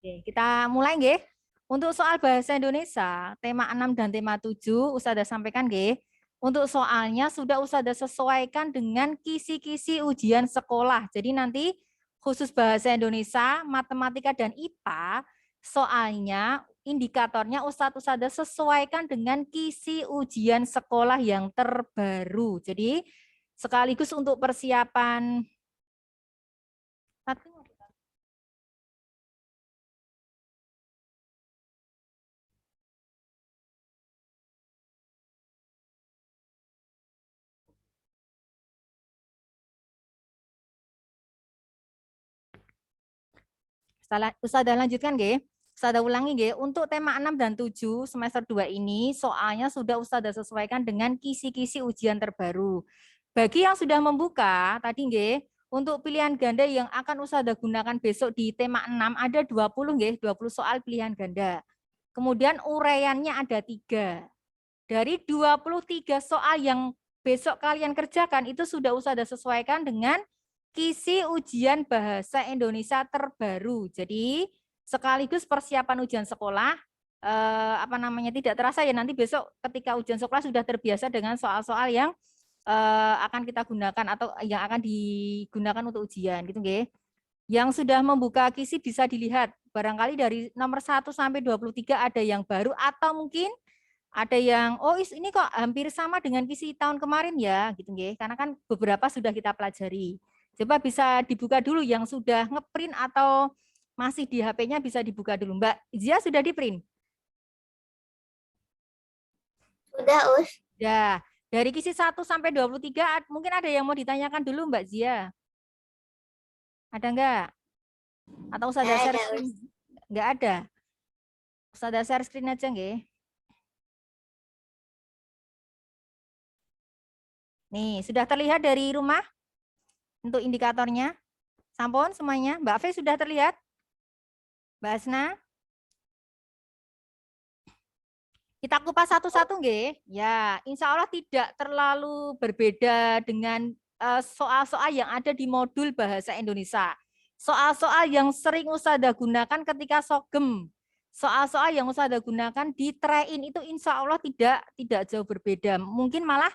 Oke, kita mulai nggih. Untuk soal bahasa Indonesia, tema 6 dan tema 7 Ustazah sampaikan nggih. Untuk soalnya sudah Ustazah sesuaikan dengan kisi-kisi ujian sekolah. Jadi nanti khusus bahasa Indonesia, matematika dan IPA, soalnya indikatornya Ustazah sesuaikan dengan kisi ujian sekolah yang terbaru. Jadi sekaligus untuk persiapan Ustazah lanjutkan nggih. Ustazah ulangi nggih. Untuk tema 6 dan 7 semester 2 ini soalnya sudah Ustazah sesuaikan dengan kisi-kisi ujian terbaru. Bagi yang sudah membuka tadi nggih, untuk pilihan ganda yang akan Ustazah gunakan besok di tema 6 ada 20 nggih, 20 soal pilihan ganda. Kemudian uraiannya ada 3. Dari 23 soal yang besok kalian kerjakan itu sudah Ustazah sesuaikan dengan kisi ujian bahasa Indonesia terbaru. Jadi sekaligus persiapan ujian sekolah tidak terasa ya nanti besok ketika ujian sekolah sudah terbiasa dengan soal-soal yang akan kita gunakan atau yang akan digunakan untuk ujian gitu nggih. Yang sudah membuka kisi bisa dilihat barangkali dari nomor 1 sampai 23 ada yang baru atau mungkin ada yang ini kok hampir sama dengan kisi tahun kemarin ya gitu nggih. Karena kan beberapa sudah kita pelajari. Coba bisa dibuka dulu yang sudah ngeprint atau masih di HP-nya bisa dibuka dulu. Mbak Zia sudah di print? Sudah, Us. Ya, dari kisi 1 sampai 23 mungkin ada yang mau ditanyakan dulu Mbak Zia. Ada enggak? Atau Ustazah share screen? Enggak ada. Ustazah share screen aja nggih. Nih, sudah terlihat dari rumah untuk indikatornya? Sampun semuanya? Mbak Fe sudah terlihat? Mbak Asna? Kita kupas satu-satu nggih. Ya, insya Allah tidak terlalu berbeda dengan soal-soal yang ada di modul bahasa Indonesia. Soal-soal yang sering Ustazah gunakan ketika sogem. Soal-soal yang Ustazah gunakan di train itu insya Allah tidak jauh berbeda. Mungkin malah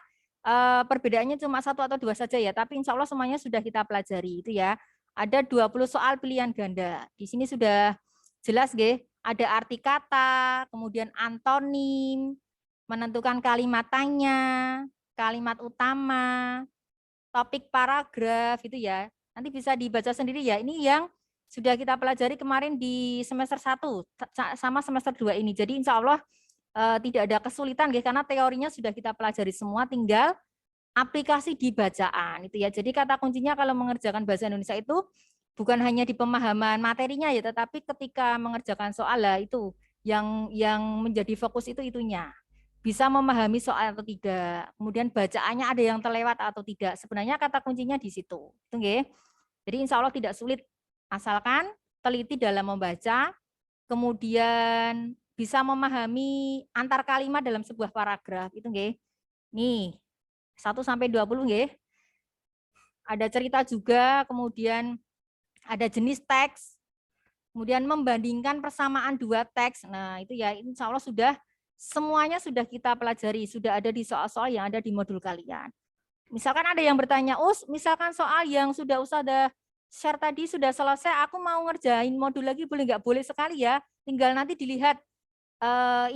perbedaannya cuma 1 atau 2 saja ya, tapi insya Allah semuanya sudah kita pelajari itu ya. Ada 20 soal pilihan ganda. Di sini sudah jelas nggih, ada arti kata, kemudian antonim, menentukan kalimat tanya, kalimat utama, topik paragraf itu ya. Nanti bisa dibaca sendiri ya. Ini yang sudah kita pelajari kemarin di semester 1 sama semester 2 ini. Jadi insya Allah tidak ada kesulitan karena teorinya sudah kita pelajari semua, tinggal aplikasi di bacaan itu ya. Jadi kata kuncinya kalau mengerjakan bahasa Indonesia itu bukan hanya di pemahaman materinya ya, tetapi ketika mengerjakan soal lah itu yang menjadi fokus itu itunya. Bisa memahami soal atau tidak. Kemudian bacaannya ada yang terlewat atau tidak. Sebenarnya kata kuncinya di situ. Itu nggih. Jadi insya Allah tidak sulit asalkan teliti dalam membaca, kemudian bisa memahami antar kalimat dalam sebuah paragraf itu nggih. Nih, 1 sampai 20 nggih. Ada cerita juga, kemudian ada jenis teks, kemudian membandingkan persamaan 2 teks. Nah, itu ya insya Allah sudah semuanya sudah kita pelajari, sudah ada di soal-soal yang ada di modul kalian. Misalkan ada yang bertanya, misalkan soal yang sudah Ustazah share tadi sudah selesai, aku mau ngerjain modul lagi boleh nggak? Boleh sekali ya, tinggal nanti dilihat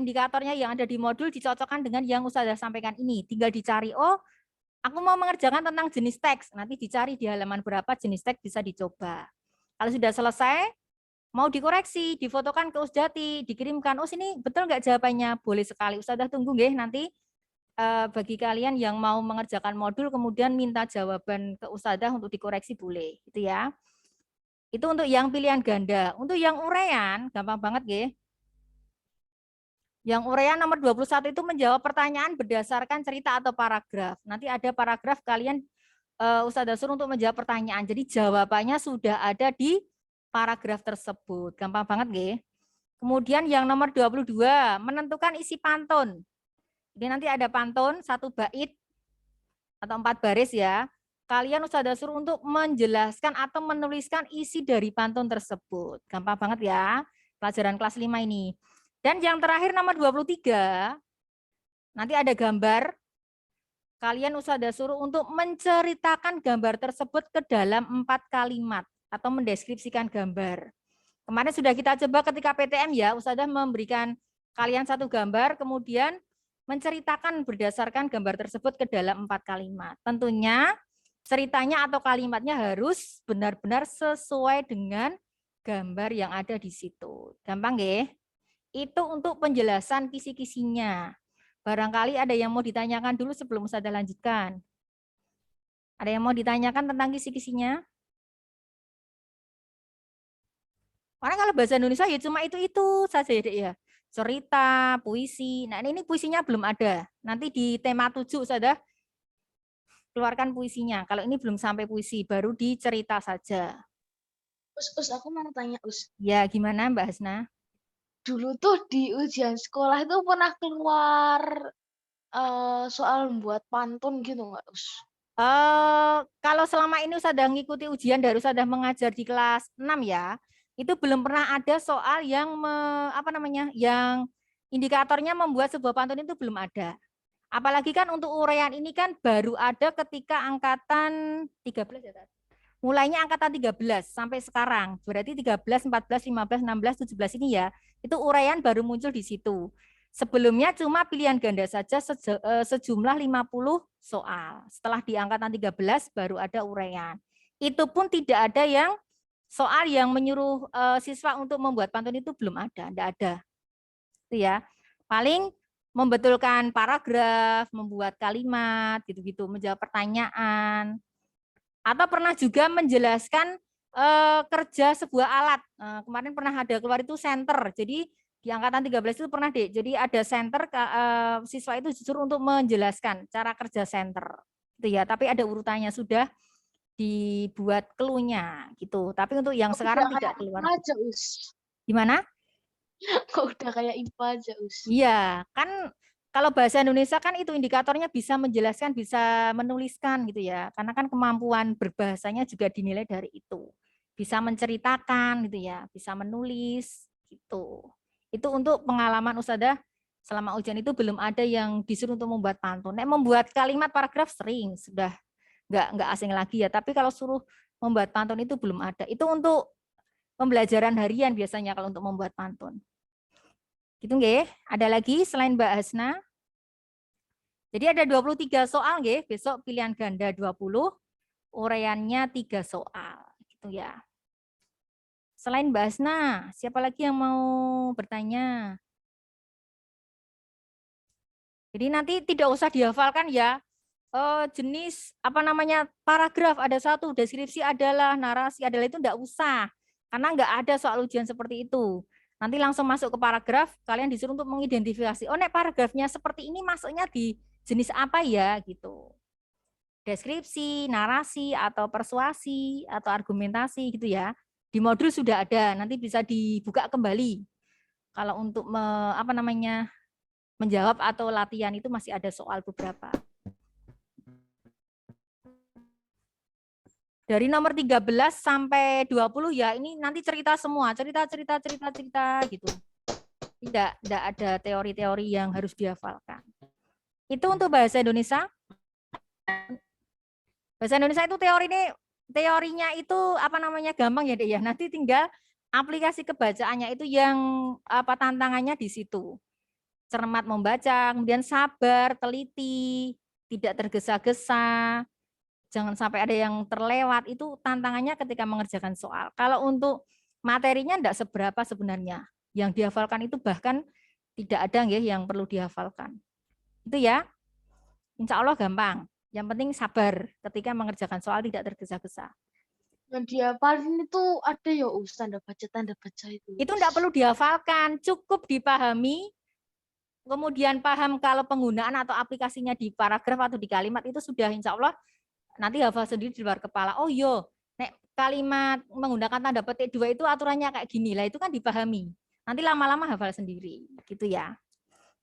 indikatornya yang ada di modul dicocokkan dengan yang Ustazah sampaikan ini. Tinggal dicari, aku mau mengerjakan tentang jenis teks, nanti dicari di halaman berapa jenis teks bisa dicoba. Kalau sudah selesai, mau dikoreksi, difotokan ke Usdati, dikirimkan, ini betul nggak jawabannya? Boleh sekali, Ustazah tunggu nggih nanti bagi kalian yang mau mengerjakan modul kemudian minta jawaban ke Ustazah untuk dikoreksi boleh, gitu ya. Itu untuk yang pilihan ganda. Untuk yang uraian, gampang banget nggih. Yang uraian nomor 21 itu menjawab pertanyaan berdasarkan cerita atau paragraf. Nanti ada paragraf kalian Ustazah suruh untuk menjawab pertanyaan. Jadi jawabannya sudah ada di paragraf tersebut. Gampang banget nggih. Kemudian yang nomor 22, menentukan isi pantun. Jadi nanti ada pantun 1 bait atau 4 baris ya. Kalian Ustazah suruh untuk menjelaskan atau menuliskan isi dari pantun tersebut. Gampang banget ya. pelajaran kelas 5 ini. Dan yang terakhir nomor 23, nanti ada gambar. Kalian Ustazah suruh untuk menceritakan gambar tersebut ke dalam 4 kalimat atau mendeskripsikan gambar. Kemarin sudah kita coba ketika PTM ya, Ustazah memberikan kalian satu gambar, kemudian menceritakan berdasarkan gambar tersebut ke dalam 4 kalimat. Tentunya ceritanya atau kalimatnya harus benar-benar sesuai dengan gambar yang ada di situ. Gampang nggih? Itu untuk penjelasan kisi-kisinya. Barangkali ada yang mau ditanyakan dulu sebelum Ustazah lanjutkan. Ada yang mau ditanyakan tentang kisi-kisinya? Karena kalau bahasa Indonesia ya cuma itu saja ya, Dek ya. Cerita, puisi. Nah, ini puisinya belum ada. Nanti di tema 7 Ustazah keluarkan puisinya. Kalau ini belum sampai puisi, baru di cerita saja. Aku mau tanya, Ya, gimana Mbak Hasna? Dulu tuh di ujian sekolah itu pernah keluar soal membuat pantun gitu nggak, Kalau selama ini Ustazah ngikuti ujian dari Ustazah mengajar di kelas 6 ya, itu belum pernah ada soal yang yang indikatornya membuat sebuah pantun itu belum ada. Apalagi kan untuk uraian ini kan baru ada ketika angkatan 13 ya, Tat? Mulainya angkatan 13 sampai sekarang. Berarti 13, 14, 15, 16, 17 ini ya, itu uraian baru muncul di situ. Sebelumnya cuma pilihan ganda saja sejumlah 50 soal. Setelah di angkatan 13 baru ada uraian. Itu pun tidak ada yang soal yang menyuruh siswa untuk membuat pantun itu belum ada, tidak ada. Itu ya. Paling membetulkan paragraf, membuat kalimat, gitu-gitu, menjawab pertanyaan. Atau pernah juga menjelaskan kerja sebuah alat. Kemarin pernah ada keluar itu senter. Jadi di angkatan 13 itu pernah deh. Jadi ada senter siswa itu justru untuk menjelaskan cara kerja senter. Itu ya, tapi ada urutannya sudah dibuat clue-nya gitu. Tapi untuk yang sekarang tidak keluar. aja, Gimana? Kok udah kayak IPA aja, Iya, kan kalau bahasa Indonesia kan itu indikatornya bisa menjelaskan, bisa menuliskan gitu ya. Karena kan kemampuan berbahasanya juga dinilai dari itu. Bisa menceritakan gitu ya, bisa menulis gitu. Itu untuk pengalaman Ustazah selama ujian itu belum ada yang disuruh untuk membuat pantun. Membuat kalimat paragraf sering, sudah nggak asing lagi ya. Tapi kalau suruh membuat pantun itu belum ada. Itu untuk pembelajaran harian biasanya kalau untuk membuat pantun. Gitu nggih. Ada lagi selain Mbak Hasna? Jadi ada 23 soal nggih, besok pilihan ganda 20, uraiannya 3 soal gitu ya. Selain Mbak Hasna, siapa lagi yang mau bertanya? Jadi nanti tidak usah dihafalkan ya. Jenis paragraf ada satu, deskripsi adalah, narasi adalah, itu enggak usah. Karena enggak ada soal ujian seperti itu. Nanti langsung masuk ke paragraf, kalian disuruh untuk mengidentifikasi. Oh, nek paragrafnya seperti ini masuknya di jenis apa ya gitu. Deskripsi, narasi, atau persuasi, atau argumentasi gitu ya. Di modul sudah ada, nanti bisa dibuka kembali. Kalau untuk menjawab atau latihan itu masih ada soal beberapa. Dari nomor 13 sampai 20 ya ini nanti cerita semua, cerita gitu. Tidak ada teori-teori yang harus dihafalkan. Itu untuk bahasa Indonesia. Bahasa Indonesia itu teorinya itu gampang ya Dek ya. Nanti tinggal aplikasi kebacaannya itu yang tantangannya di situ. Cermat membaca, kemudian sabar, teliti, tidak tergesa-gesa. Jangan sampai ada yang terlewat, itu tantangannya ketika mengerjakan soal. Kalau untuk materinya enggak seberapa sebenarnya. Yang dihafalkan itu bahkan tidak ada yang perlu dihafalkan. Itu ya. Insya Allah gampang. Yang penting sabar ketika mengerjakan soal, tidak tergesa-gesa. Yang dihafalin itu ada ya tanda baca itu. Itu enggak perlu dihafalkan, cukup dipahami. Kemudian paham kalau penggunaan atau aplikasinya di paragraf atau di kalimat itu sudah insya Allah nanti hafal sendiri di luar kepala. Oh yo, nek kalimat menggunakan tanda petik 2 itu aturannya kayak gini lah, itu kan dipahami. Nanti lama-lama hafal sendiri, gitu ya.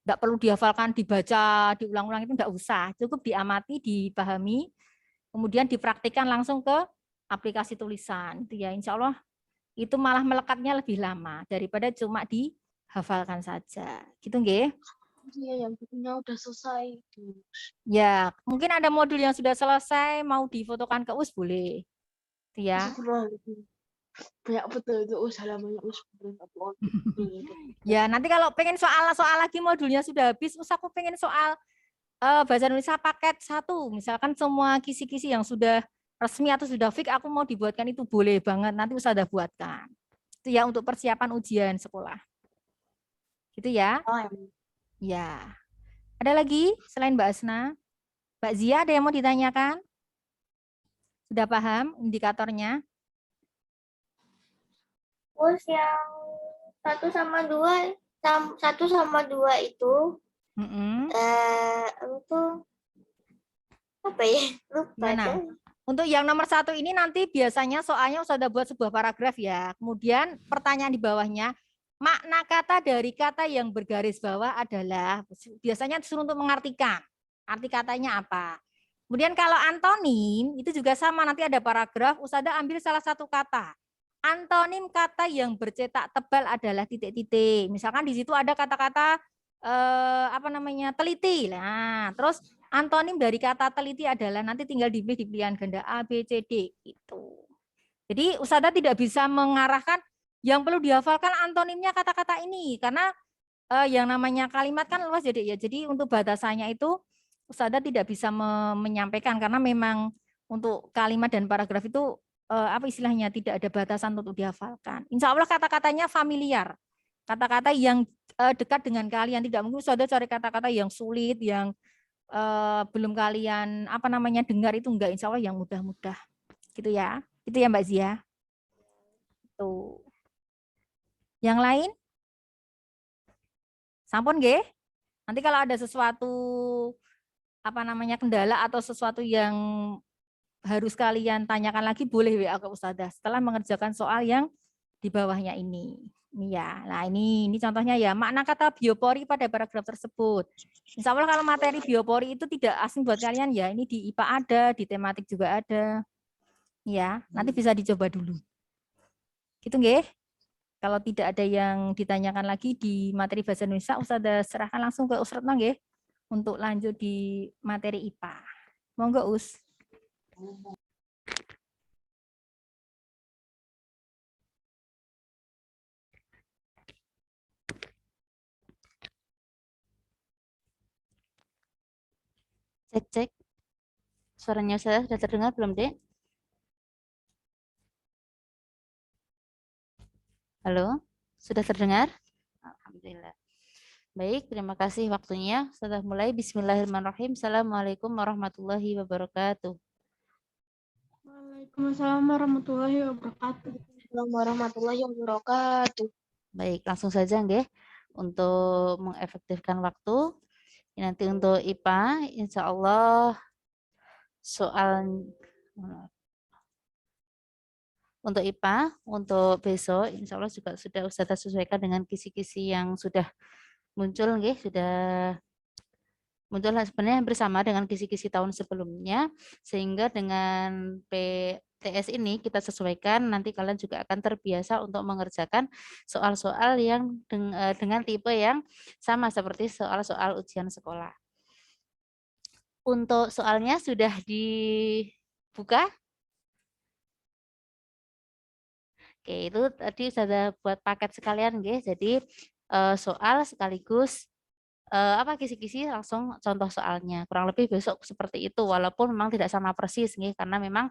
Enggak perlu dihafalkan, dibaca, diulang-ulang, itu enggak usah. Cukup diamati, dipahami, kemudian dipraktikkan langsung ke aplikasi tulisan. Itu ya, insya Allah itu malah melekatnya lebih lama daripada cuma dihafalkan saja. Gitu nggih? Iya, yang bukunya udah selesai. Ya, mungkin ada modul yang sudah selesai mau difotokan ke US boleh. Itu ya. Astagfirullahaladzim. Banyak betul itu halamannya upload. Ya, nanti kalau pengen soal lagi modulnya sudah habis, aku pengen soal bahasa Indonesia paket 1. Misalkan semua kisi-kisi yang sudah resmi atau sudah fix aku mau dibuatkan itu boleh banget. Nanti udah buatkan. Itu ya untuk persiapan ujian sekolah. Gitu ya. Oh, Ya. Ada lagi selain Mbak Asna? Mbak Zia ada yang mau ditanyakan? Sudah paham indikatornya? Terus yang 1 sama 2, 1 sama 2 itu itu apa ya? Lupa Mana? deh. Untuk yang nomor 1 ini nanti biasanya soalnya sudah buat sebuah paragraf ya. Kemudian pertanyaan di bawahnya, makna kata dari kata yang bergaris bawah adalah, biasanya disuruh untuk mengartikan. Arti katanya apa? Kemudian kalau antonim, itu juga sama, nanti ada paragraf, Ustazah ambil salah satu kata. Antonim kata yang bercetak tebal adalah titik-titik. Misalkan di situ ada kata-kata teliti. Nah, terus antonim dari kata teliti adalah nanti tinggal dipilih di pilihan ganda A, B, C, D gitu. Jadi Ustazah tidak bisa mengarahkan yang perlu dihafalkan antonimnya kata-kata ini karena yang namanya kalimat kan luas jadi ya. Jadi untuk batasannya itu Ustazah tidak bisa menyampaikan karena memang untuk kalimat dan paragraf itu apa istilahnya tidak ada batasan untuk dihafalkan. Insya Allah kata-katanya familiar. Kata-kata yang dekat dengan kalian, tidak mungkin Ustazah cari kata-kata yang sulit, yang belum kalian dengar itu enggak, insya Allah yang mudah-mudah gitu ya. Itu ya Mbak Zia. Tuh. Yang lain? Sampun nggih? Nanti kalau ada sesuatu kendala atau sesuatu yang harus kalian tanyakan lagi boleh WA ke Ustazah setelah mengerjakan soal yang di bawahnya ini. Ini ya. Nah, ini contohnya ya, makna kata biopori pada paragraf tersebut. Insya Allah kalau materi biopori itu tidak asing buat kalian ya. Ini di IPA ada, di tematik juga ada. Ya, nanti bisa dicoba dulu. Gitu nggih? Kalau tidak ada yang ditanyakan lagi di materi bahasa Indonesia, Ustazah serahkan langsung ke Ustazah nggih untuk lanjut di materi IPA. Monggo Us. Cek. Suaranya saya sudah terdengar belum, Dek? Halo? Sudah terdengar? Alhamdulillah. Baik, terima kasih waktunya. Sudah mulai. Bismillahirrahmanirrahim. Assalamualaikum warahmatullahi wabarakatuh. Waalaikumsalam warahmatullahi wabarakatuh. Assalamualaikum warahmatullahi wabarakatuh. Baik, langsung saja nggih untuk mengefektifkan waktu. Nanti untuk IPA, insya Allah soal untuk IPA, untuk besok, insya Allah juga sudah Ustazah sesuaikan dengan kisi-kisi yang sudah muncul, sudah muncul sebenarnya hampir sama dengan kisi-kisi tahun sebelumnya, sehingga dengan PTS ini kita sesuaikan, nanti kalian juga akan terbiasa untuk mengerjakan soal-soal yang dengan tipe yang sama seperti soal-soal ujian sekolah. Untuk soalnya sudah dibuka? Oke, itu tadi sudah buat paket sekalian, guys. Jadi soal sekaligus kisi-kisi langsung contoh soalnya. Kurang lebih besok seperti itu, walaupun memang tidak sama persis, karena memang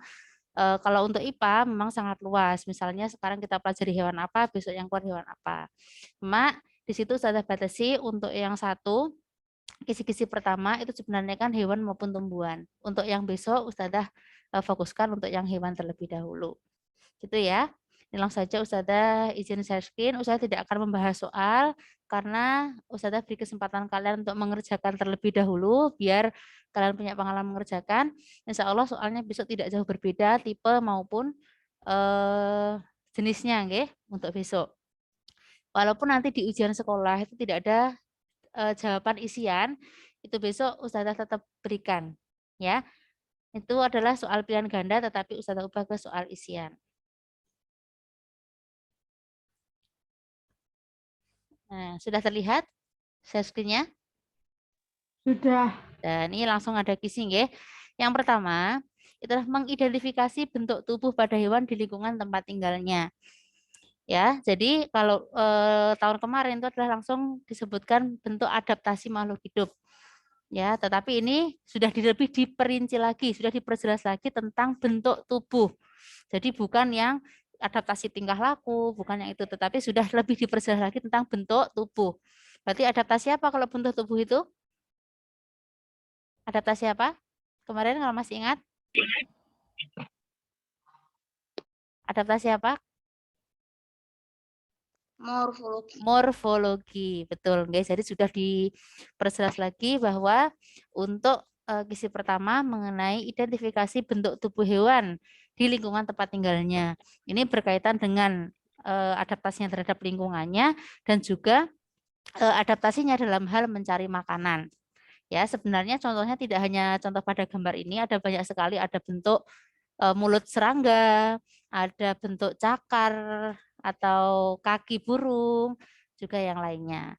kalau untuk IPA memang sangat luas. Misalnya sekarang kita pelajari hewan apa, besok yang keluar hewan apa. Cuma di situ sudah batasi untuk yang satu, kisi-kisi pertama itu sebenarnya kan hewan maupun tumbuhan. Untuk yang besok Ustazah fokuskan untuk yang hewan terlebih dahulu. Gitu ya. Ini langsung saja Ustazah izin share screen. Ustazah tidak akan membahas soal karena Ustazah beri kesempatan kalian untuk mengerjakan terlebih dahulu biar kalian punya pengalaman mengerjakan. Insya Allah soalnya besok tidak jauh berbeda tipe maupun jenisnya untuk besok. Walaupun nanti di ujian sekolah itu tidak ada jawaban isian, itu besok Ustazah tetap berikan. Ya, itu adalah soal pilihan ganda tetapi Ustazah ubah ke soal isian. Nah, sudah terlihat share screen-nya? Sudah. Dan ini langsung ada kisi nggih. Yang pertama, itu adalah mengidentifikasi bentuk tubuh pada hewan di lingkungan tempat tinggalnya. Ya, jadi kalau tahun kemarin itu adalah langsung disebutkan bentuk adaptasi makhluk hidup. Ya, tetapi ini sudah lebih diperinci lagi, sudah diperjelas lagi tentang bentuk tubuh. Jadi bukan yang adaptasi tingkah laku, bukan yang itu, tetapi sudah lebih diperjelas lagi tentang bentuk tubuh. Berarti adaptasi apa kalau bentuk tubuh itu? Adaptasi apa? Kemarin kalau masih ingat? Adaptasi apa? Morfologi. Morfologi, betul guys. Jadi sudah diperjelas lagi bahwa untuk kisi pertama mengenai identifikasi bentuk tubuh hewan di lingkungan tempat tinggalnya. Ini berkaitan dengan adaptasinya terhadap lingkungannya dan juga adaptasinya dalam hal mencari makanan. Ya, sebenarnya contohnya tidak hanya contoh pada gambar ini, ada banyak sekali, ada bentuk mulut serangga, ada bentuk cakar atau kaki burung, juga yang lainnya.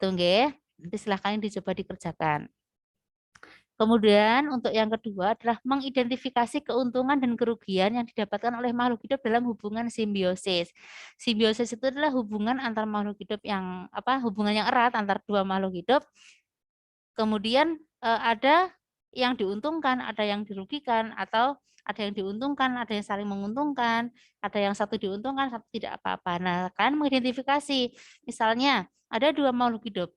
Tunggu, nanti silahkan dicoba dikerjakan. Kemudian untuk yang kedua adalah mengidentifikasi keuntungan dan kerugian yang didapatkan oleh makhluk hidup dalam hubungan simbiosis. Simbiosis itu adalah hubungan antar makhluk hidup yang hubungan yang erat antar dua makhluk hidup. Kemudian ada yang diuntungkan, ada yang dirugikan, atau ada yang diuntungkan, ada yang saling menguntungkan, ada yang satu diuntungkan, satu tidak apa-apa. Nah, kan mengidentifikasi, misalnya ada dua makhluk hidup.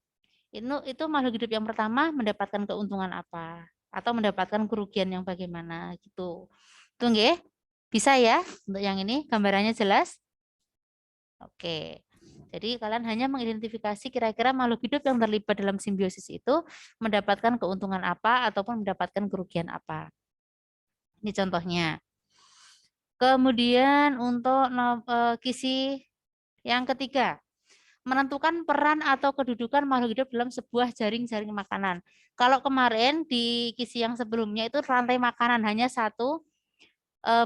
Itu makhluk hidup yang pertama mendapatkan keuntungan apa, atau mendapatkan kerugian yang bagaimana gitu. Tunggu ya, bisa ya untuk yang ini gambarannya jelas? Oke. Jadi kalian hanya mengidentifikasi kira-kira makhluk hidup yang terlibat dalam simbiosis itu mendapatkan keuntungan apa ataupun mendapatkan kerugian apa. Ini contohnya. Kemudian untuk kisi yang ketiga, menentukan peran atau kedudukan makhluk hidup dalam sebuah jaring-jaring makanan. Kalau kemarin di kisi yang sebelumnya itu rantai makanan hanya satu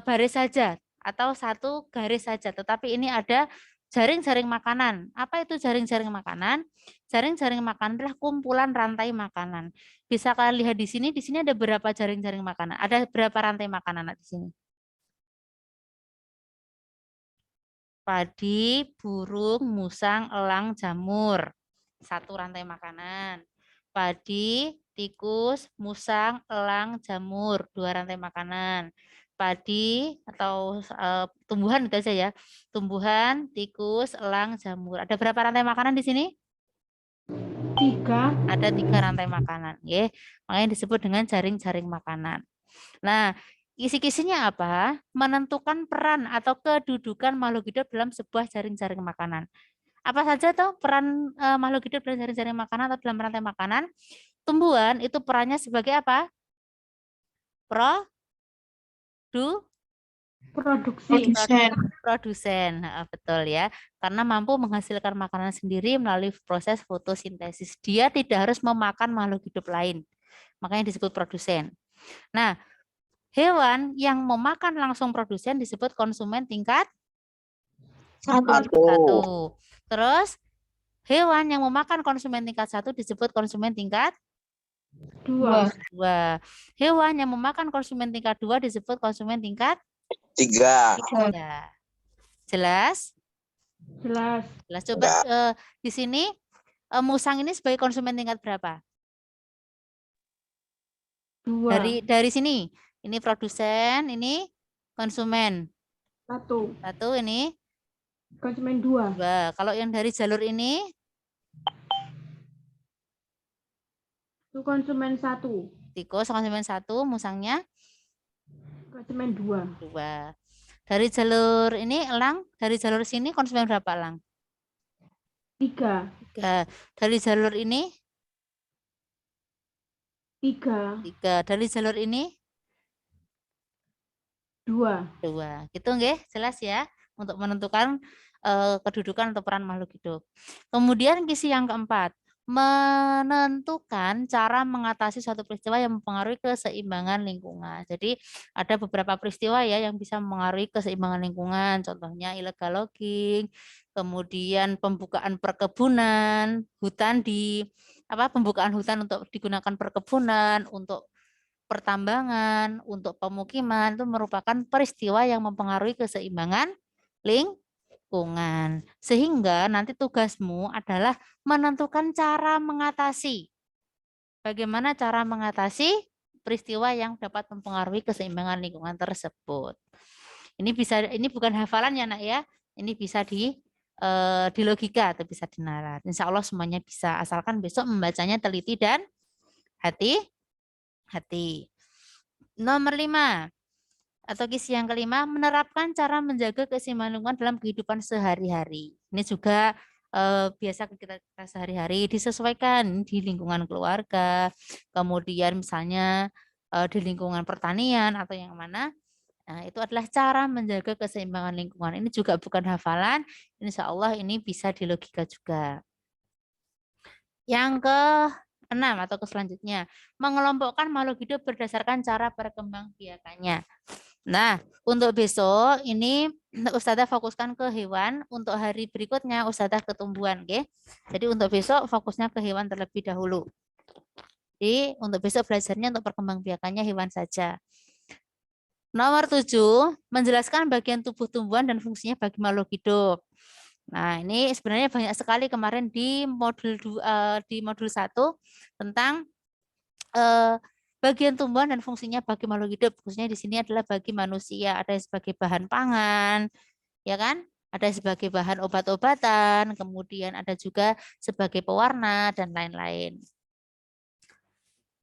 baris saja atau satu garis saja, tetapi ini ada jaring-jaring makanan. Apa itu jaring-jaring makanan? Jaring-jaring makanan adalah kumpulan rantai makanan. Bisa kalian lihat di sini ada berapa jaring-jaring makanan? Ada berapa rantai makanan di sini? Padi, burung, musang, elang, jamur. Satu rantai makanan. Padi, tikus, musang, elang, jamur. Dua rantai makanan. Padi atau tumbuhan itu aja ya. Tumbuhan, tikus, elang, jamur. Ada berapa rantai makanan di sini? 3. Ada 3 rantai makanan. Ya. Makanya disebut dengan jaring-jaring makanan. Nah, kisi-kisinya apa? Menentukan peran atau kedudukan makhluk hidup dalam sebuah jaring-jaring makanan. Apa saja tuh peran makhluk hidup dalam jaring-jaring makanan atau dalam rantai makanan? Tumbuhan itu perannya sebagai apa? Produsen. Betul ya. Karena mampu menghasilkan makanan sendiri melalui proses fotosintesis. Dia tidak harus memakan makhluk hidup lain. Makanya disebut produsen. Nah, hewan yang memakan langsung produsen disebut konsumen tingkat 1. Terus hewan yang memakan konsumen tingkat 1 disebut konsumen tingkat 2. Hewan yang memakan konsumen tingkat 2 disebut konsumen tingkat 3. Jelas? Jelas. Coba di sini musang ini sebagai konsumen tingkat berapa? 2. Dari sini. Ini produsen, ini konsumen. 1. Ini Konsumen 2. Kalau yang dari jalur ini? Itu konsumen 1. Tikus konsumen 1, musangnya? Konsumen 2. Dari jalur ini elang, dari jalur sini konsumen berapa elang? 3. Dari jalur ini? 3. Dari jalur ini? 2. Gitu nggih, jelas ya untuk menentukan kedudukan atau peran makhluk hidup. Kemudian kisi yang keempat, menentukan cara mengatasi suatu peristiwa yang mempengaruhi keseimbangan lingkungan. Jadi ada beberapa peristiwa ya yang bisa mempengaruhi keseimbangan lingkungan, contohnya illegal logging, kemudian pembukaan perkebunan, pembukaan hutan untuk digunakan perkebunan, untuk pertambangan, untuk pemukiman itu merupakan peristiwa yang mempengaruhi keseimbangan lingkungan. Sehingga nanti tugasmu adalah menentukan cara mengatasi. Bagaimana cara mengatasi peristiwa yang dapat mempengaruhi keseimbangan lingkungan tersebut. Ini bukan hafalan ya nak ya. Ini bisa di logika atau bisa dinalar. Insya Allah semuanya bisa, asalkan besok membacanya teliti dan hati. Nomor 5 atau kisi yang kelima, menerapkan cara menjaga keseimbangan lingkungan dalam kehidupan sehari-hari. Ini juga biasa kita sehari-hari, disesuaikan di lingkungan keluarga, kemudian misalnya di lingkungan pertanian atau yang mana. Nah, itu adalah cara menjaga keseimbangan lingkungan. Ini juga bukan hafalan, insya Allah ini bisa di logika juga. Yang ke-6 atau ke selanjutnya, mengelompokkan makhluk hidup berdasarkan cara perkembangbiakannya. Nah, untuk besok ini Ustazah fokuskan ke hewan, untuk hari berikutnya Ustazah ke tumbuhan, oke? Jadi untuk besok fokusnya ke hewan terlebih dahulu. Jadi untuk besok belajarnya untuk perkembangbiakannya hewan saja. Nomor 7, menjelaskan bagian tubuh tumbuhan dan fungsinya bagi makhluk hidup. Nah, ini sebenarnya banyak sekali kemarin di modul 1 tentang bagian tumbuhan dan fungsinya bagi makhluk hidup. Khususnya di sini adalah bagi manusia, ada sebagai bahan pangan, ya kan? Ada sebagai bahan obat-obatan, kemudian ada juga sebagai pewarna dan lain-lain.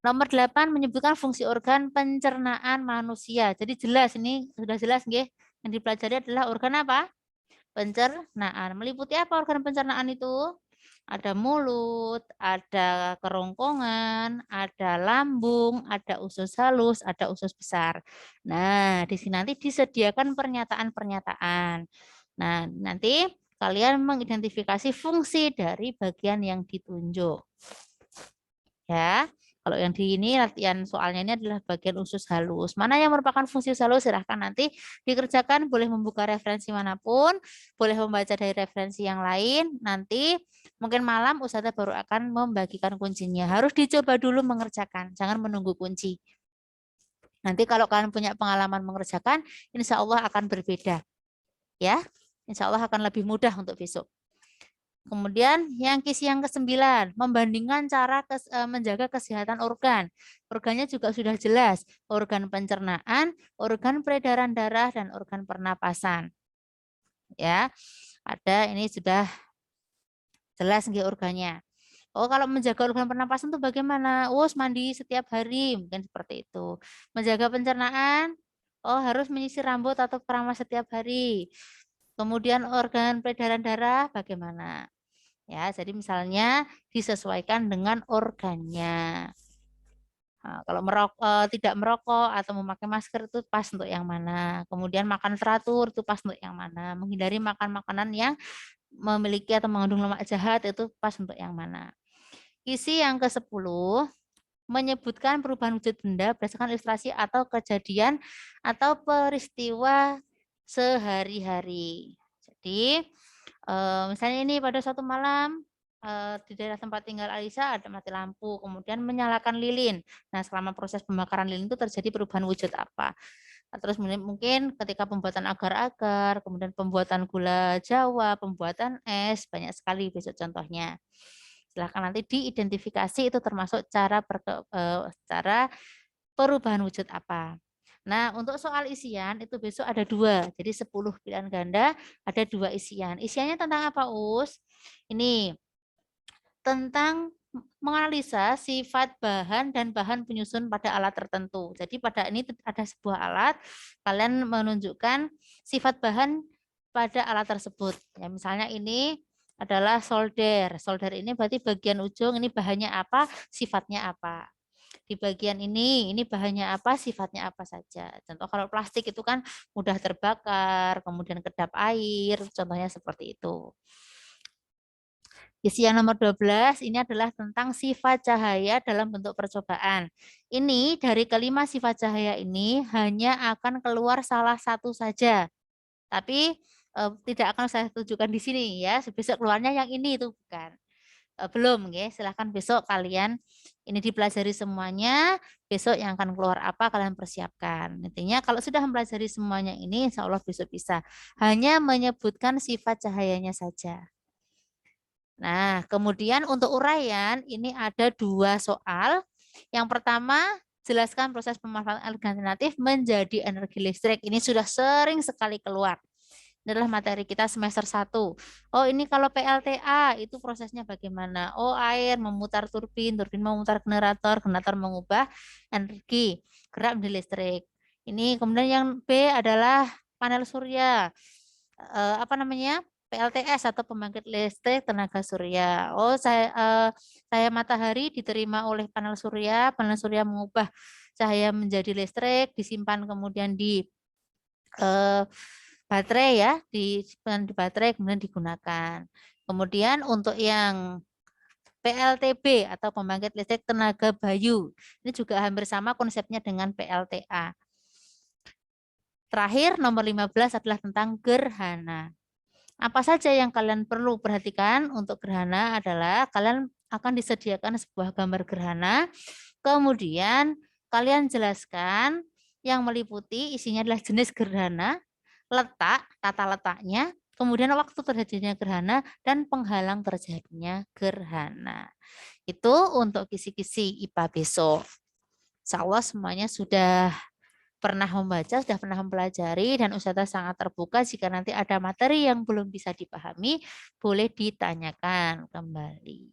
Nomor 8 menyebutkan fungsi organ pencernaan manusia. Jadi jelas, ini sudah jelas nggih. Yang dipelajari adalah organ apa? Pencernaan. Meliputi apa organ pencernaan itu? Ada mulut, ada kerongkongan, ada lambung, ada usus halus, ada usus besar. Nah, di sini nanti disediakan pernyataan-pernyataan. Nah, nanti kalian mengidentifikasi fungsi dari bagian yang ditunjuk. Ya. Kalau yang di ini latihan soalnya ini adalah bagian usus halus. Mana yang merupakan fungsi usus halus silahkan nanti dikerjakan. Boleh membuka referensi manapun, boleh membaca dari referensi yang lain. Nanti mungkin malam Ustazah baru akan membagikan kuncinya. Harus dicoba dulu mengerjakan, jangan menunggu kunci. Nanti kalau kalian punya pengalaman mengerjakan, insya Allah akan berbeda. Ya, insya Allah akan lebih mudah untuk besok. Kemudian yang kisi yang ke-9, membandingkan cara menjaga kesehatan organ. Organnya juga sudah jelas, organ pencernaan, organ peredaran darah, dan organ pernapasan. Ya, ada ini sudah jelas nggih organnya. Oh, kalau menjaga organ pernapasan itu bagaimana? Oh, mandi setiap hari, mungkin seperti itu. Menjaga pencernaan, oh harus menyisir rambut atau keramas setiap hari. Kemudian organ peredaran darah bagaimana? Ya, jadi misalnya disesuaikan dengan organnya. Nah, kalau tidak merokok atau memakai masker itu pas untuk yang mana. Kemudian makan teratur itu pas untuk yang mana. Menghindari makan makanan yang memiliki atau mengandung lemak jahat itu pas untuk yang mana. Kisi yang ke-10, menyebutkan perubahan wujud benda berdasarkan ilustrasi atau kejadian atau peristiwa sehari-hari. Jadi misalnya ini pada suatu malam di daerah tempat tinggal Alisa ada mati lampu, kemudian menyalakan lilin. Nah, selama proses pembakaran lilin itu terjadi perubahan wujud apa? Terus mungkin ketika pembuatan agar-agar, kemudian pembuatan gula Jawa, pembuatan es, banyak sekali besok contohnya. Silahkan nanti diidentifikasi itu termasuk cara perubahan wujud apa. Nah, untuk soal isian itu besok ada 2. Jadi 10 pilihan ganda, ada 2 isian. Isiannya tentang apa, Us? Ini tentang menganalisa sifat bahan dan bahan penyusun pada alat tertentu. Jadi pada ini ada sebuah alat, kalian menunjukkan sifat bahan pada alat tersebut. Ya, misalnya ini adalah solder. Solder ini berarti bagian ujung, ini bahannya apa, sifatnya apa. Di bagian ini bahannya apa, sifatnya apa saja. Contoh kalau plastik itu kan mudah terbakar, kemudian kedap air, contohnya seperti itu. Isi yang nomor 12 ini adalah tentang sifat cahaya dalam bentuk percobaan. Ini dari kelima sifat cahaya ini hanya akan keluar salah satu saja. Tapi tidak akan saya tunjukkan di sini ya. Besok keluarnya yang ini itu bukan. Belum ya. Silahkan besok kalian ini dipelajari semuanya. Besok yang akan keluar apa kalian persiapkan. Intinya kalau sudah mempelajari semuanya ini insya Allah besok bisa. Hanya menyebutkan sifat cahayanya saja. Nah, kemudian untuk uraian ini ada 2 soal. Yang pertama, jelaskan proses pemanfaatan alternatif menjadi energi listrik. Ini sudah sering sekali keluar. Ini adalah materi kita semester 1. Oh, ini kalau PLTA itu prosesnya bagaimana? Oh, air memutar turbin, turbin memutar generator, generator mengubah energi gerak menjadi listrik. Ini kemudian yang B adalah panel surya. Apa namanya? PLTS atau pembangkit listrik tenaga surya. Oh, saya matahari diterima oleh panel surya mengubah cahaya menjadi listrik, disimpan kemudian di baterai ya, di baterai kemudian digunakan. Kemudian untuk yang PLTB atau pembangkit listrik tenaga bayu, ini juga hampir sama konsepnya dengan PLTA. Terakhir nomor 15 adalah tentang gerhana. Apa saja yang kalian perlu perhatikan untuk gerhana adalah kalian akan disediakan sebuah gambar gerhana, kemudian kalian jelaskan yang meliputi isinya adalah jenis gerhana, letak, tata letaknya, kemudian waktu terjadinya gerhana, dan penghalang terjadinya gerhana. Itu untuk kisi-kisi IPA besok. Insya Allah semuanya sudah pernah membaca, sudah pernah mempelajari, dan Ustazah sangat terbuka jika nanti ada materi yang belum bisa dipahami, boleh ditanyakan kembali.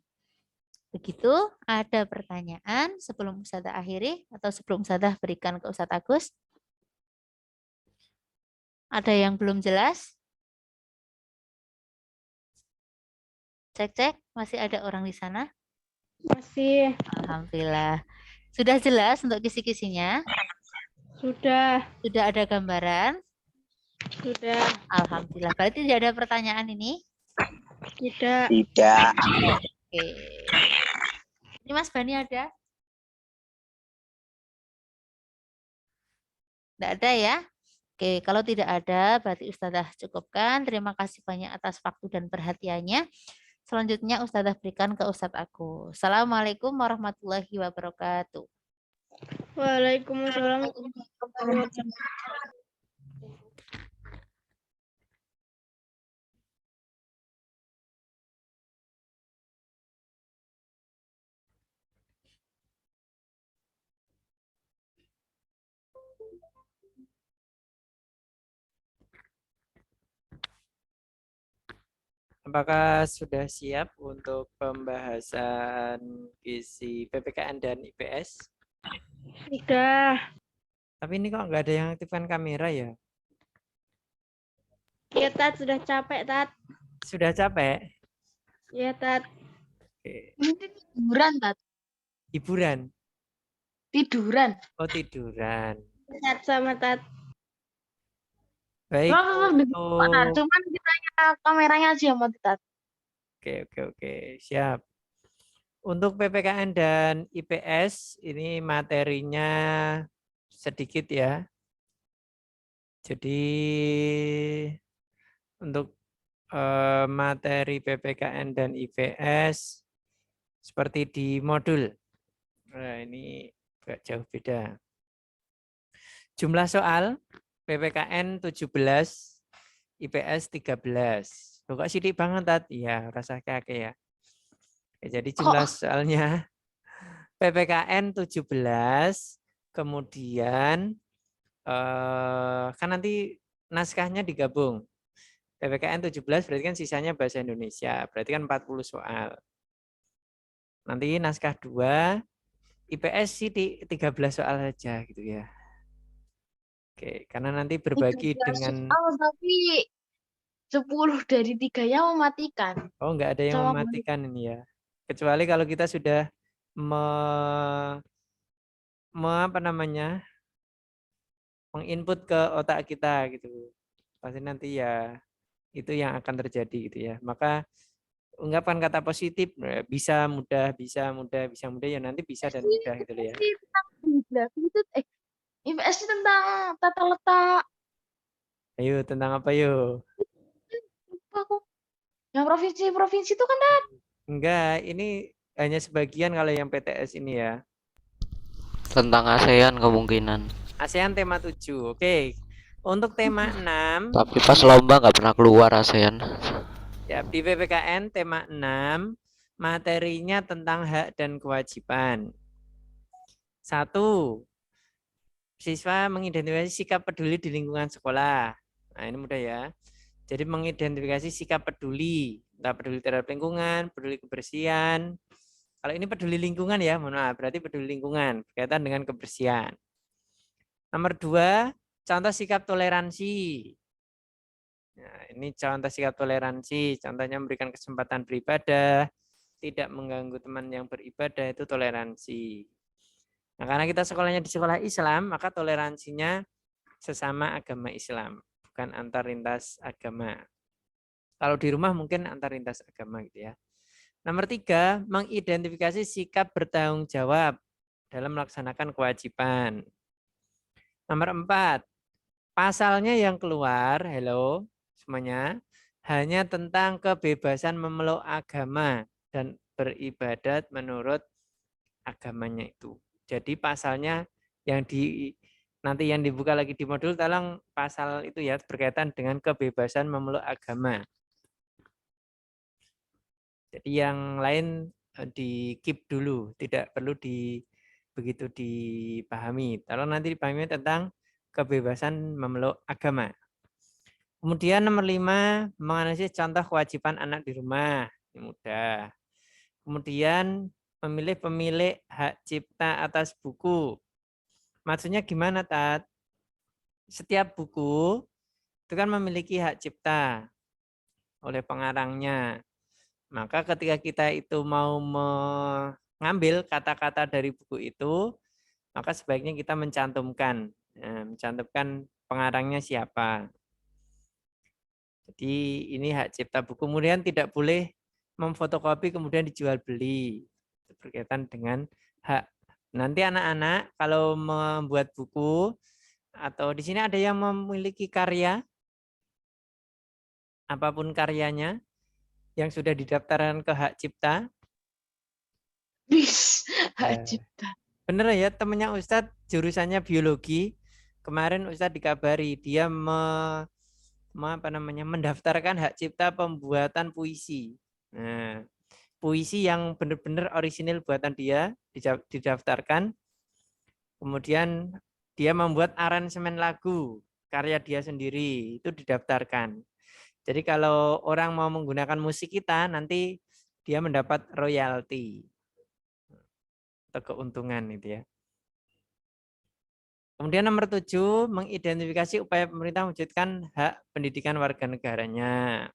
Begitu, ada pertanyaan sebelum Ustazah akhiri atau sebelum Ustazah berikan ke Ustaz Agus? Ada yang belum jelas? Cek-cek, masih ada orang di sana? Masih. Alhamdulillah. Sudah jelas untuk kisi-kisinya? Sudah. Sudah ada gambaran? Sudah. Alhamdulillah. Berarti tidak ada pertanyaan ini? Tidak. Tidak. Oke. Ini Mas Bani ada? Tidak ada ya? Oke, kalau tidak ada berarti Ustazah cukupkan. Terima kasih banyak atas waktu dan perhatiannya. Selanjutnya Ustazah berikan ke Ustadz Agus. Assalamualaikum warahmatullahi wabarakatuh. Waalaikumsalam. Apakah sudah siap untuk pembahasan isi PPKN dan IPS? Sudah. Tapi ini kok nggak ada yang aktifkan kamera ya? Ya, Tat. Sudah capek, Tat. Sudah capek? Ya, Tat. Oke. Ini tiduran, Tat. Hiburan? Tiduran. Oh, tiduran. Tat sama Tat. Baik. Cuman kitanya kameranya aja yang mati, Tat. Oke. Siap. Untuk PPKN dan IPS ini materinya sedikit ya. Jadi untuk materi PPKN dan IPS seperti di modul. Nah, ini agak jauh beda. Jumlah soal PPKN 17, IPS 13. Kok sidik banget, Tat? Iya, rasa kakek ya. Oke, jadi jumlah soalnya PPKN 17, kemudian kan nanti naskahnya digabung. PPKN 17 berarti kan sisanya bahasa Indonesia, berarti kan 40 soal. Nanti naskah 2, IPS sih 13 soal saja gitu ya. Oke, karena nanti berbagi dengan tapi 10 dari 3-nya mematikan. Oh, enggak ada yang mematikan ini ya. Kecuali kalau kita sudah menginput ke otak kita gitu. Pasti nanti ya itu yang akan terjadi gitu ya. Maka ungkapkan kata positif, bisa, mudah, ya nanti bisa dan mudah gitu loh ya. Tentang geografi itu IPS itu tentang tata letak. Ayo, tentang apa yuk? Lupa aku. Yang provinsi-provinsi itu kan Enggak, ini hanya sebagian kalau yang PTS ini ya. Tentang ASEAN kemungkinan. ASEAN tema 7. Oke. Untuk tema 6 Tapi pas lomba nggak pernah keluar ASEAN. ya, di PPKN tema 6 materinya tentang hak dan kewajiban. 1. Siswa mengidentifikasi sikap peduli di lingkungan sekolah. Nah, ini mudah ya. Jadi mengidentifikasi sikap peduli, entah peduli terhadap lingkungan, peduli kebersihan. Kalau ini peduli lingkungan ya, mohon maaf, berarti peduli lingkungan berkaitan dengan kebersihan. Nomor 2, contoh sikap toleransi. Nah, ini contoh sikap toleransi, contohnya memberikan kesempatan beribadah, tidak mengganggu teman yang beribadah, itu toleransi. Nah, karena kita sekolahnya di sekolah Islam, maka toleransinya sesama agama Islam, bukan antar lintas agama. Kalau di rumah mungkin antar lintas agama gitu ya. Nomor 3, mengidentifikasi sikap bertanggung jawab dalam melaksanakan kewajiban. Nomor 4, pasalnya yang keluar, hello semuanya, hanya tentang kebebasan memeluk agama dan beribadat menurut agamanya itu. Jadi pasalnya yang nanti yang dibuka lagi di modul, tolong pasal itu ya berkaitan dengan kebebasan memeluk agama. Jadi yang lain di keep dulu, tidak perlu begitu dipahami. Tolong nanti dipahami tentang kebebasan memeluk agama. Kemudian nomor 5, menganalisis contoh kewajiban anak di rumah. Ini mudah. Kemudian memilih pemilik hak cipta atas buku. Maksudnya gimana, Tat? Setiap buku itu kan memiliki hak cipta oleh pengarangnya. Maka ketika kita itu mau mengambil kata-kata dari buku itu, maka sebaiknya kita mencantumkan pengarangnya siapa. Jadi ini hak cipta buku. Kemudian tidak boleh memfotokopi kemudian dijual beli. Itu berkaitan dengan hak. Nanti anak-anak kalau membuat buku atau di sini ada yang memiliki karya, apapun karyanya, yang sudah didaftarkan ke hak cipta. hak cipta. Bener ya, temennya Ustadz jurusannya biologi. Kemarin Ustadz dikabari dia mendaftarkan hak cipta pembuatan puisi. Nah, puisi yang benar-benar orisinil buatan dia didaftarkan. Kemudian dia membuat aransemen lagu karya dia sendiri, itu didaftarkan. Jadi kalau orang mau menggunakan musik kita, nanti dia mendapat royalti atau keuntungan itu ya. Kemudian nomor 7, mengidentifikasi upaya pemerintah mewujudkan hak pendidikan warga negaranya.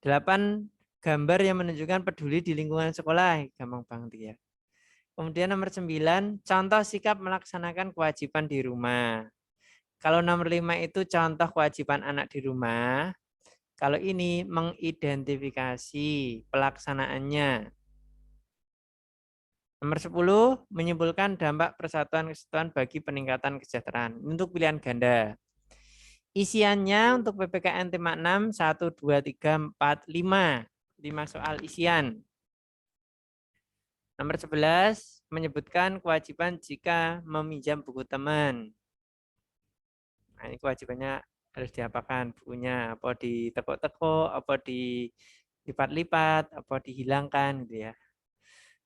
8, gambar yang menunjukkan peduli di lingkungan sekolah. Gampang banget ya. Kemudian nomor 9, contoh sikap melaksanakan kewajiban di rumah. Kalau nomor 5 itu contoh kewajiban anak di rumah. Kalau ini mengidentifikasi pelaksanaannya. Nomor 10, menyimpulkan dampak persatuan kesatuan bagi peningkatan kesejahteraan. Untuk pilihan ganda. Isiannya untuk PPKN tema 6, 1, 2, 3, 4, 5. 5 soal isian. Nomor 11, menyebutkan kewajiban jika meminjam buku teman. Nah, ini kewajibannya harus diapakan bukunya, apa ditekuk-tekuk, apa dilipat-lipat, apa dihilangkan gitu ya.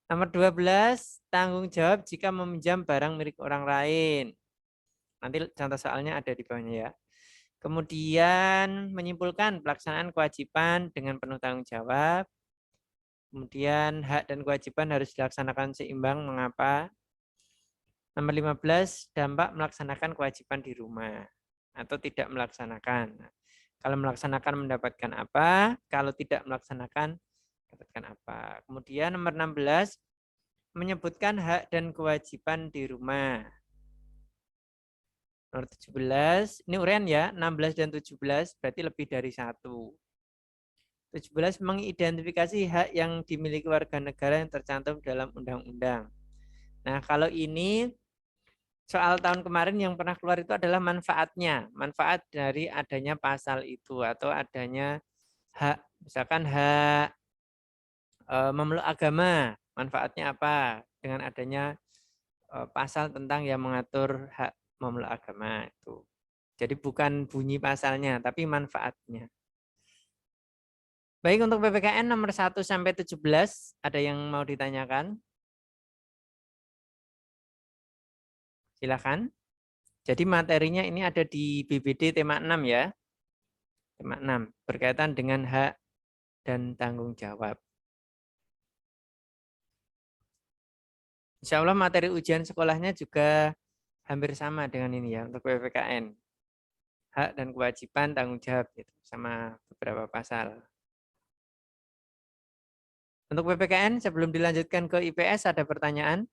Nomor 12, tanggung jawab jika meminjam barang milik orang lain. Nanti contoh soalnya ada di bawahnya ya. Kemudian menyimpulkan pelaksanaan kewajiban dengan penuh tanggung jawab. Kemudian hak dan kewajiban harus dilaksanakan seimbang. Mengapa? Nomor 15, dampak melaksanakan kewajiban di rumah atau tidak melaksanakan. Kalau melaksanakan mendapatkan apa? Kalau tidak melaksanakan mendapatkan apa? Kemudian nomor 16, menyebutkan hak dan kewajiban di rumah. Nomor 17, ini uraian ya, 16 dan 17 berarti lebih dari 1. 17 mengidentifikasi hak yang dimiliki warga negara yang tercantum dalam undang-undang. Nah, kalau ini soal tahun kemarin yang pernah keluar itu adalah manfaatnya. Manfaat dari adanya pasal itu atau adanya hak, misalkan hak memeluk agama. Manfaatnya apa? Dengan adanya pasal tentang yang mengatur hak memeluk agama itu. Jadi bukan bunyi pasalnya, tapi manfaatnya. Baik, untuk PPKN nomor 1 sampai 17 ada yang mau ditanyakan? Silakan. Jadi materinya ini ada di BBD tema 6 ya. Tema 6 berkaitan dengan hak dan tanggung jawab. Insya Allah materi ujian sekolahnya juga hampir sama dengan ini ya untuk PPKN. Hak dan kewajiban tanggung jawab gitu, sama beberapa pasal. Untuk PPKN sebelum dilanjutkan ke IPS ada pertanyaan?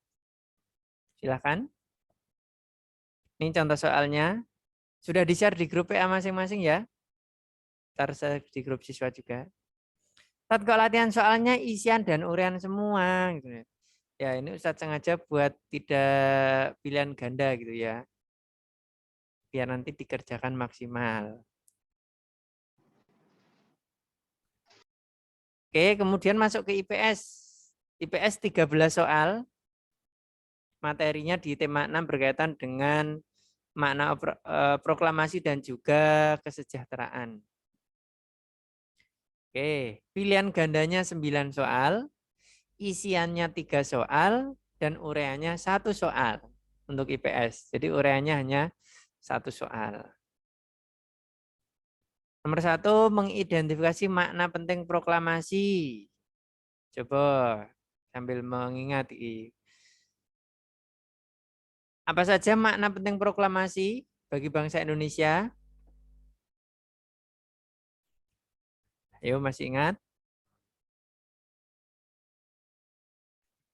Silakan. Ini contoh soalnya. Sudah di-share di grup PA masing-masing ya. Ntar di grup siswa juga. Saat kok latihan soalnya isian dan uraian semua gitu ya. Ya ini Ustadz sengaja buat tidak pilihan ganda gitu ya. Biar nanti dikerjakan maksimal. Oke, kemudian masuk ke IPS. IPS 13 soal. Materinya di tema 6 berkaitan dengan makna proklamasi dan juga kesejahteraan. Oke, pilihan gandanya 9 soal, isiannya 3 soal, dan uraiannya 1 soal untuk IPS. Jadi uraiannya hanya 1 soal. Nomor 1, mengidentifikasi makna penting proklamasi. Coba sambil mengingat. Apa saja makna penting proklamasi bagi bangsa Indonesia? Ayo, masih ingat?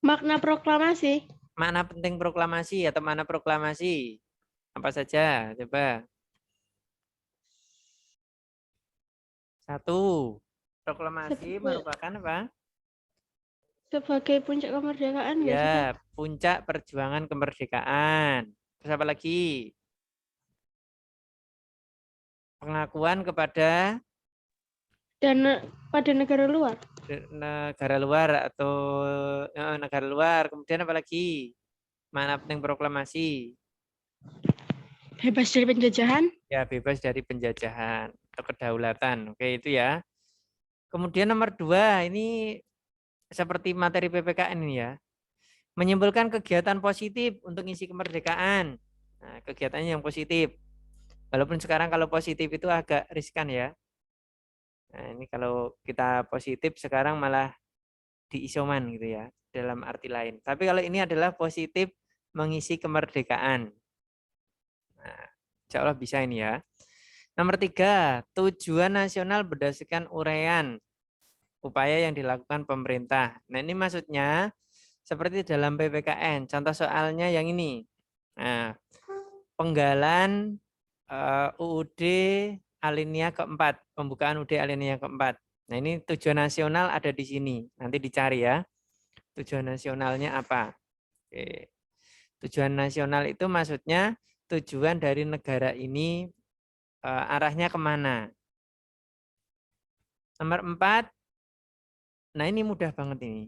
Makna proklamasi. Makna penting proklamasi atau makna proklamasi? Apa saja? Coba. 1. Proklamasi merupakan apa? Sebagai puncak kemerdekaan nggak sih, Kak? Ya, puncak perjuangan kemerdekaan. Terus apa lagi? Pengakuan kepada Dan pada negara luar. negara luar atau negara luar. Kemudian apa lagi? Makna penting proklamasi? Bebas dari penjajahan. Ya, bebas dari penjajahan atau kedaulatan. Oke, itu ya. Kemudian nomor 2, ini seperti materi PPKN ini ya. Menyimpulkan kegiatan positif untuk ngisi kemerdekaan. Nah, kegiatannya yang positif. Walaupun sekarang kalau positif itu agak riskan ya. Nah, ini kalau kita positif sekarang malah diisoman gitu ya, dalam arti lain. Tapi kalau ini adalah positif mengisi kemerdekaan. Nah, insya Allah bisa ini ya. Nomor 3, tujuan nasional berdasarkan uraian upaya yang dilakukan pemerintah. Nah, ini maksudnya seperti dalam PPKN. Contoh soalnya yang ini. Nah, penggalan UUD alinea keempat, pembukaan UUD alinea keempat. Nah, ini tujuan nasional ada di sini. Nanti dicari ya. Tujuan nasionalnya apa? Oke. Tujuan nasional itu maksudnya tujuan dari negara ini arahnya kemana. Nomor 4, nah ini mudah banget ini.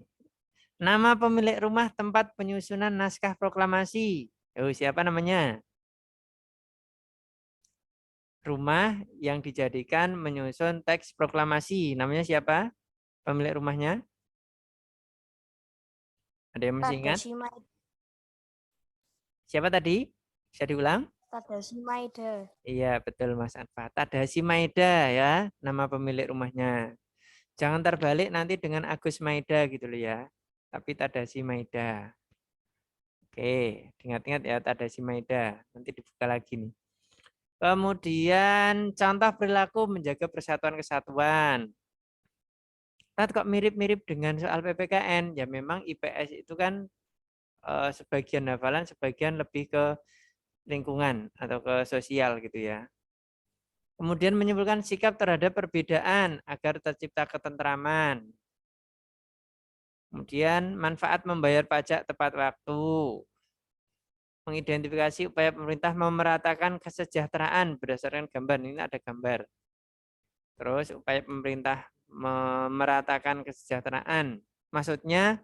Nama pemilik rumah tempat penyusunan naskah proklamasi. Siapa namanya? Rumah yang dijadikan menyusun teks proklamasi. Namanya siapa? Pemilik rumahnya? Ada yang masih ingat? Siapa tadi? Bisa diulang? Tadashi Maeda. Iya, betul Mas Anfa. Tadashi Maeda ya, nama pemilik rumahnya. Jangan terbalik nanti dengan Agus Maeda gitu loh ya. Tapi Tadashi Maeda. Oke, ingat-ingat ya Tadashi Maeda. Nanti dibuka lagi nih. Kemudian contoh perilaku menjaga persatuan kesatuan. Nah, kok mirip-mirip dengan soal PPKN? Ya memang IPS itu kan sebagian hafalan, sebagian lebih ke lingkungan atau ke sosial gitu ya. Kemudian menyimpulkan sikap terhadap perbedaan agar tercipta ketentraman. Kemudian manfaat membayar pajak tepat waktu. Mengidentifikasi upaya pemerintah memeratakan kesejahteraan berdasarkan gambar. Ini ada gambar. Terus upaya pemerintah memeratakan kesejahteraan. Maksudnya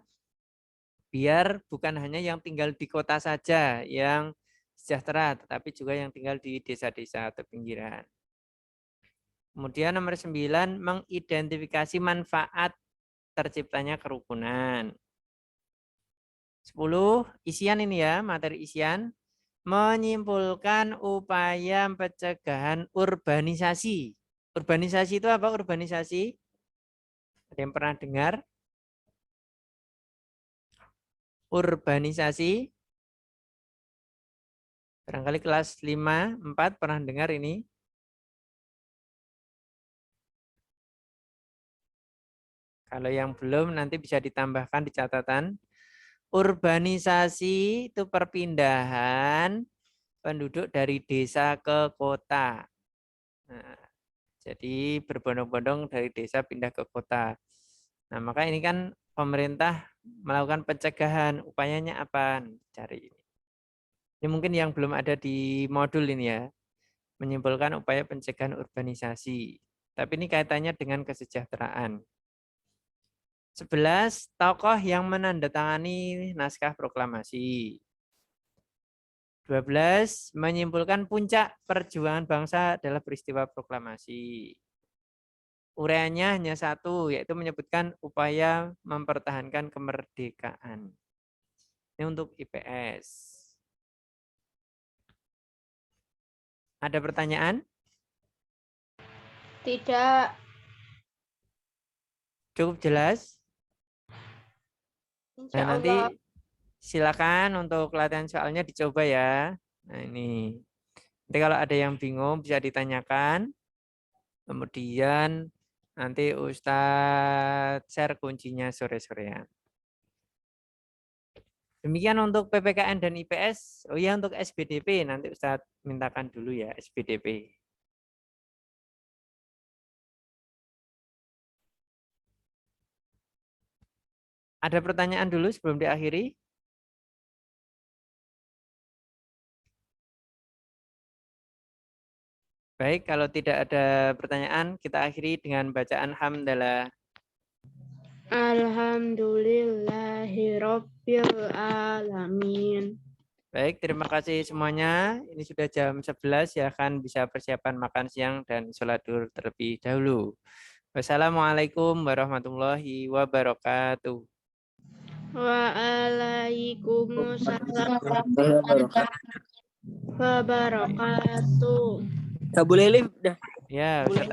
biar bukan hanya yang tinggal di kota saja yang sejahtera, tetapi juga yang tinggal di desa-desa atau pinggiran. Kemudian nomor 9, mengidentifikasi manfaat terciptanya kerukunan. 10, isian ini ya, materi isian. Menyimpulkan upaya pencegahan urbanisasi. Urbanisasi itu apa urbanisasi? Ada yang pernah dengar? Urbanisasi. Barangkali kelas 5, 4 pernah dengar ini. Kalau yang belum nanti bisa ditambahkan di catatan. Urbanisasi itu perpindahan penduduk dari desa ke kota. Nah, jadi berbondong-bondong dari desa pindah ke kota. Nah, maka ini kan pemerintah melakukan pencegahan. Upayanya apa? Cari ini. Ini mungkin yang belum ada di modul ini ya. Menyimpulkan upaya pencegahan urbanisasi. Tapi ini kaitannya dengan kesejahteraan. 11, tokoh yang menandatangani naskah proklamasi. 12, menyimpulkan puncak perjuangan bangsa adalah peristiwa proklamasi. Uraiannya hanya satu, yaitu menyebutkan upaya mempertahankan kemerdekaan. Ini untuk IPS. Ada pertanyaan? Tidak. Cukup jelas? Insya Nah, nanti Allah. silakan untuk latihan soalnya dicoba ya. Nah, ini. Nanti kalau ada yang bingung bisa ditanyakan. Kemudian nanti Ustadz share kuncinya sore-sorean. Demikian untuk PPKN dan IPS. Oh ya, untuk SBDP nanti Ustadz mintakan dulu ya SBDP. Ada pertanyaan dulu sebelum diakhiri? Baik, kalau tidak ada pertanyaan, kita akhiri dengan bacaan hamdalah. Alhamdulillahirabbil alamin. Baik, terima kasih semuanya. Ini sudah jam 11, ya kan bisa persiapan makan siang dan sholat duhur terlebih dahulu. Wassalamualaikum warahmatullahi wabarakatuh. Waalaikumsalam wabarakatuh. Gak boleh live dah. Ya, Ustaz